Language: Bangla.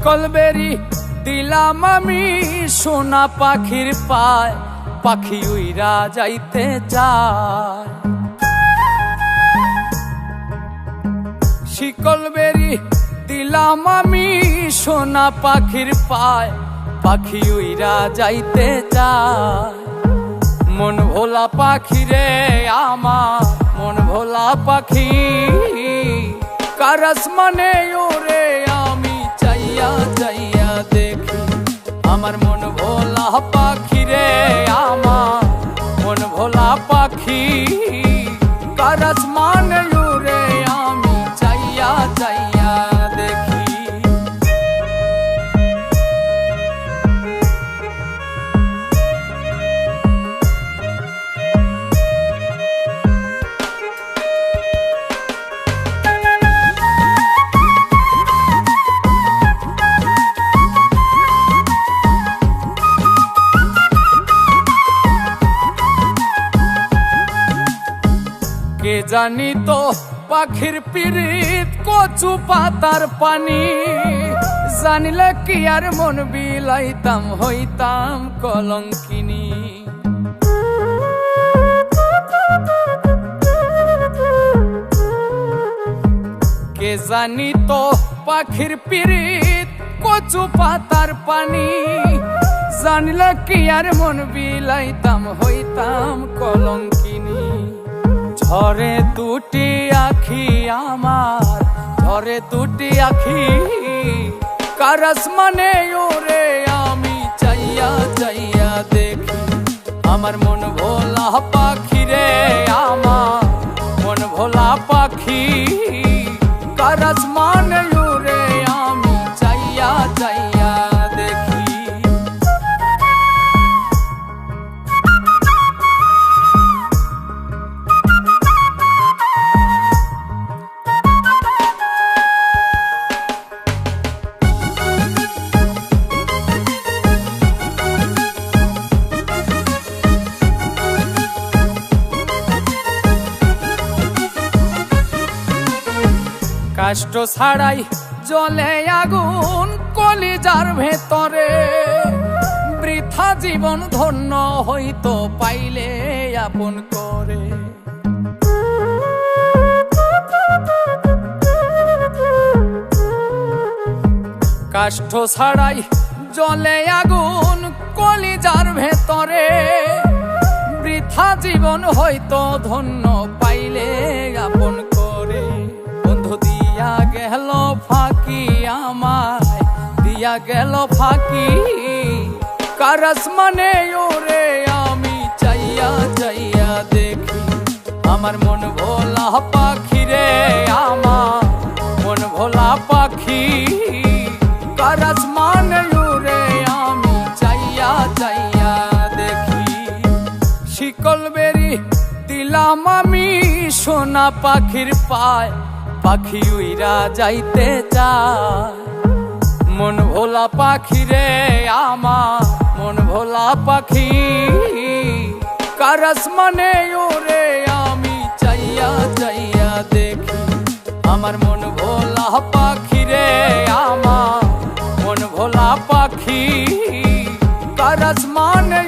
শিকল বেরি দিলাম আমি সোনা পাখির পায়, পাখি উইরা যাইতে চায়। শিকল বেরি দিলাম আমি সোনা পাখির পায়, পাখি উইরা যাইতে চায়। মন ভোলা পাখি রে আমার, মন ভোলা পাখি, কার আসমানে ওরে আমি চাইয়া চাইয়া দেখি। আমার মন ভোলা পাখি রে আমার, মন ভোলা পাখি, কার আসমানে ওরে আমি চাইয়া চাইয়া দেখি। কে জানি তো পাখির পিরিত কচু পাতার পানি, জানিলে কি আর মন বিলাইতাম হইতাম কলঙ্কিনী। কে জানি তো পাখির পিরিত কচু পাতার পানি, জানিলে কি আর মন বিলাইতাম হইতাম কলঙ্কিনী। ঝরে দুটি আখি আমার, ঝরে দুটি আখি, কার আসমানে ওরে আমি চাইয়া চাইয়া দেখি। আমার মন ভোলা পাখি রে আমার, মন ভোলা পাখি, কার আসমানে ওরে আমি চাইয়া চাইয়া দেখি। কষ্ট ছাড়াই জ্বলে আগুন কলিজার ভেতরে, বৃথা জীবন ধন্য হইতো পাইলে আপন করে। কষ্ট ছাড়াই জ্বলে আগুন কলিজার ভেতরে, বৃথা জীবন হইতো ধন্য পাইলে আপন করে। বন্ধু দিয়া গেল ফাঁকি আমায়, দিয়া গেল ফাঁকি, কার আসমানে ওরে আমি চাইয়া চাইয়া দেখি। আমার মন ভোলা পাখি রে আমার, মন ভোলা পাখি, কার আসমানে ওরে আমি চাইয়া চাইয়া দেখি। শিকল বেরি দিলাম আমি সোনা পাখির পায়, পাখি উইরা যাইতে চায়। মন ভোলা পাখি রে আমার, মন ভোলা পাখি, কার আসমানে ওরে আমি চাইয়া চাইয়া দেখি। আমার মন ভোলা পাখি রে আমার, মন ভোলা পাখি, কার আসমানে